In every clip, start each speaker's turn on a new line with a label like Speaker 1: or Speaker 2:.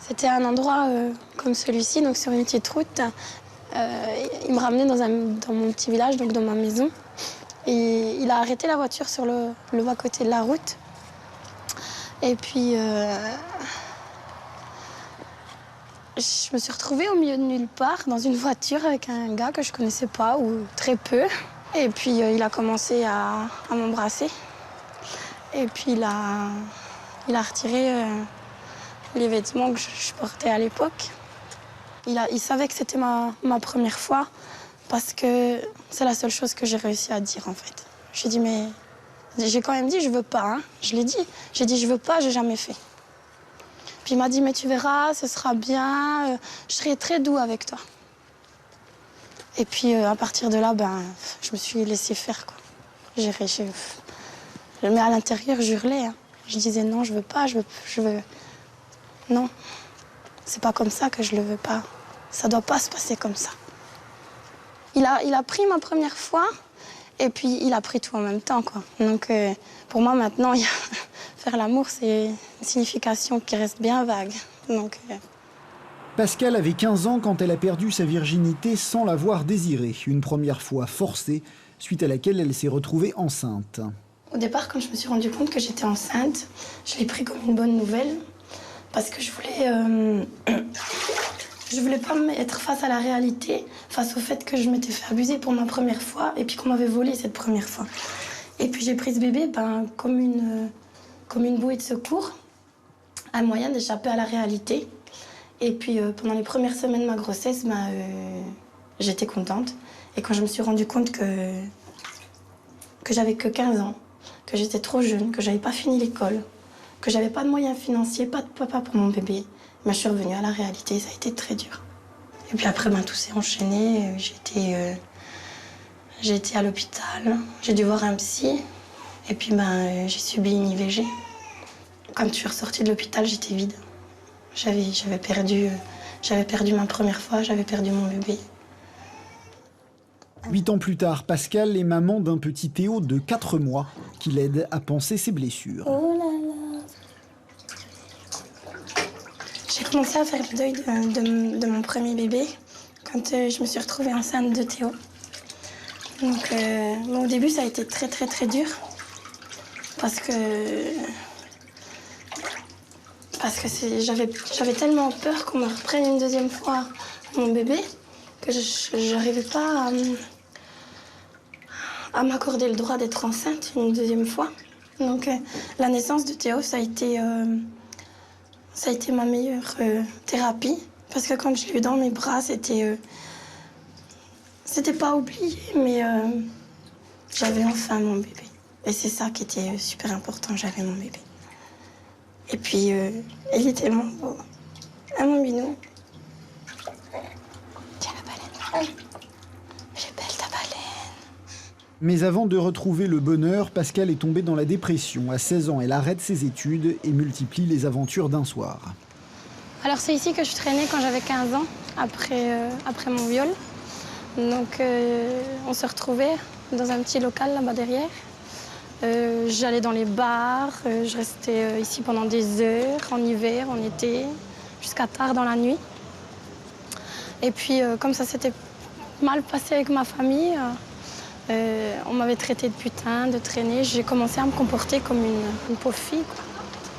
Speaker 1: C'était un endroit comme celui-ci, donc sur une petite route. Il me ramenait dans mon petit village, donc dans ma maison. Et il a arrêté la voiture sur le bas-côté de la route. Et puis, je me suis retrouvée au milieu de nulle part, dans une voiture avec un gars que je connaissais pas, ou très peu. Et puis, il a commencé à m'embrasser. Et puis, il a retiré les vêtements que je portais à l'époque. Il savait que c'était ma première fois, parce que c'est la seule chose que j'ai réussi à dire, en fait. J'ai dit, mais... J'ai quand même dit, je veux pas, hein. Je l'ai dit. J'ai dit, je veux pas, j'ai jamais fait. Puis il m'a dit, mais tu verras, ce sera bien, je serai très doux avec toi. Et puis à partir de là, je me suis laissée faire, quoi. Mais à l'intérieur, je hurlais, hein. Je disais, non, je veux pas, je veux... Non, c'est pas comme ça que je le veux pas. Ça doit pas se passer comme ça. Il a pris ma première fois, et puis il a pris tout en même temps, quoi. Donc pour moi, maintenant, faire l'amour, c'est une signification qui reste bien vague. Donc,
Speaker 2: Pascal avait 15 ans quand elle a perdu sa virginité sans l'avoir désirée. Une première fois forcée, suite à laquelle elle s'est retrouvée enceinte.
Speaker 1: Au départ, quand je me suis rendu compte que j'étais enceinte, je l'ai pris comme une bonne nouvelle. Parce que je voulais pas être face à la réalité, face au fait que je m'étais fait abuser pour ma première fois et puis qu'on m'avait volé cette première fois. Et puis j'ai pris ce bébé comme une bouée de secours, un moyen d'échapper à la réalité. Et puis pendant les premières semaines de ma grossesse, j'étais contente. Et quand je me suis rendu compte que j'avais que 15 ans, que j'étais trop jeune, que j'avais pas fini l'école, que j'avais pas de moyens financiers, pas de papa pour mon bébé, je suis revenue à la réalité, ça a été très dur. Et puis après, tout s'est enchaîné. J'ai été à l'hôpital, j'ai dû voir un psy, et puis j'ai subi une IVG. Quand je suis ressortie de l'hôpital, j'étais vide. J'avais perdu ma première fois, j'avais perdu mon bébé.
Speaker 2: 8 ans plus tard, Pascal est maman d'un petit Théo de 4 mois qui l'aide à panser ses blessures.
Speaker 1: Oh là là. J'ai commencé à faire le deuil de mon premier bébé quand je me suis retrouvée enceinte de Théo. Donc au début, ça a été très très très dur parce que j'avais tellement peur qu'on me reprenne une deuxième fois mon bébé que je n'arrivais pas à m'accorder le droit d'être enceinte une deuxième fois. Donc la naissance de Théo, ça a été ma meilleure thérapie, parce que quand je l'ai eu dans mes bras, c'était pas oublié, mais j'avais enfin mon bébé. Et c'est ça qui était super important, j'avais mon bébé. Et puis, il est tellement beau. Ah, mon binou. Tiens la baleine. Elle est belle ta baleine.
Speaker 2: Mais avant de retrouver le bonheur, Pascal est tombée dans la dépression. À 16 ans, elle arrête ses études et multiplie les aventures d'un soir.
Speaker 1: Alors c'est ici que je traînais quand j'avais 15 ans, après mon viol. Donc on se retrouvait dans un petit local là-bas derrière. J'allais dans les bars, je restais ici pendant des heures, en hiver, en été, jusqu'à tard dans la nuit. Et puis comme ça s'était mal passé avec ma famille, on m'avait traité de putain, de traînée. J'ai commencé à me comporter comme une pauvre fille, quoi.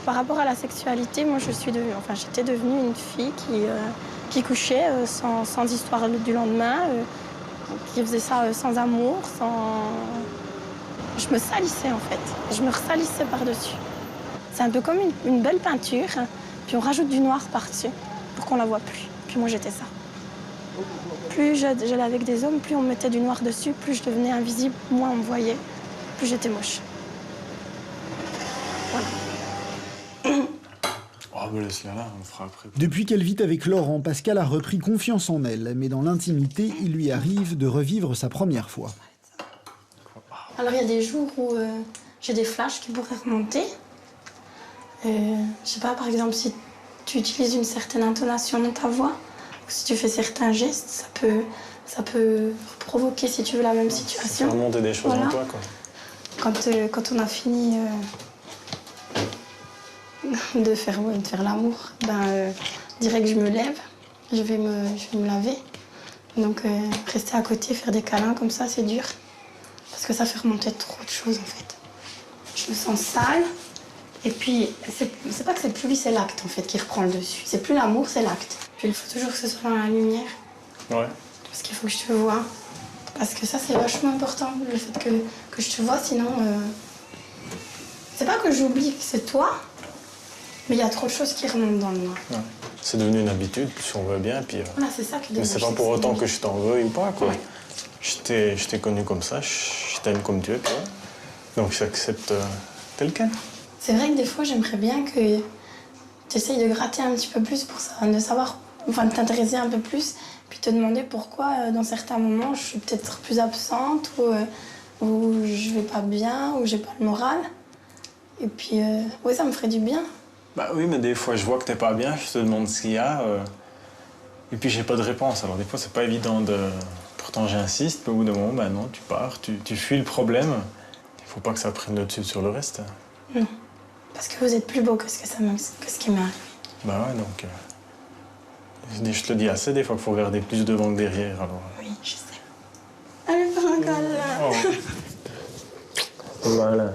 Speaker 1: Par rapport à la sexualité, moi j'étais devenue une fille qui couchait sans histoire du lendemain, qui faisait ça sans amour, Je me salissais en fait, je me ressalissais par-dessus. C'est un peu comme une belle peinture, puis on rajoute du noir par-dessus pour qu'on la voit plus. Puis moi j'étais ça. Plus j'allais avec des hommes, plus on me mettait du noir dessus, plus je devenais invisible, moins on me voyait, plus j'étais moche. Voilà.
Speaker 3: Oh, bah laisse-la là, on fera après.
Speaker 2: Depuis qu'elle vit avec Laurent, Pascal a repris confiance en elle. Mais dans l'intimité, il lui arrive de revivre sa première fois.
Speaker 1: Alors il y a des jours où j'ai des flashs qui pourraient remonter. Je sais pas, par exemple, si tu utilises une certaine intonation dans ta voix, ou si tu fais certains gestes, ça peut provoquer, si tu veux, la même situation.
Speaker 3: Faire remonter des choses en toi, quoi.
Speaker 1: Quand on a fini de faire l'amour, direct je me lève, je vais me laver. Donc rester à côté, faire des câlins comme ça, c'est dur. Parce que ça fait remonter trop de choses en fait. Je me sens sale. Et puis, c'est pas que c'est plus lui, c'est l'acte en fait qui reprend le dessus. C'est plus l'amour, c'est l'acte. Puis il faut toujours que ce soit dans la lumière.
Speaker 3: Ouais.
Speaker 1: Parce qu'il faut que je te vois. Parce que ça, c'est vachement important, le fait que je te vois, sinon... C'est pas que j'oublie que c'est toi, mais il y a trop de choses qui remontent dans le noir.
Speaker 3: Ouais. C'est devenu une habitude, si on veut bien, puis...
Speaker 1: Voilà, c'est ça qui
Speaker 3: mais c'est pas pour autant que je t'en veuille ou pas, quoi.
Speaker 1: Ouais.
Speaker 3: Je t'ai connu comme ça, je t'aime comme tu es, toi. Donc j'accepte tel quel.
Speaker 1: C'est vrai que des fois, j'aimerais bien que tu essayes de gratter un petit peu plus pour ça, de savoir, enfin, de t'intéresser un peu plus, puis te demander pourquoi, dans certains moments, je suis peut-être plus absente, ou je vais pas bien, ou j'ai pas le moral. Et puis, ouais, ça me ferait du bien.
Speaker 3: Bah oui, mais des fois, je vois que t'es pas bien, je te demande ce qu'il y a, et puis j'ai pas de réponse. Alors des fois, c'est pas évident de... Pourtant, j'insiste, mais au bout d'un moment, bah non, tu pars, tu fuis le problème. Il faut pas que ça prenne le dessus sur le reste.
Speaker 1: Non. Parce que vous êtes plus beau que ce qui m'est arrivé.
Speaker 3: Bah ouais, donc... je te le dis assez, des fois, qu'il faut regarder plus devant que derrière, alors...
Speaker 1: Oui, je sais. Allez, faire un câlin.
Speaker 3: Oh. Voilà.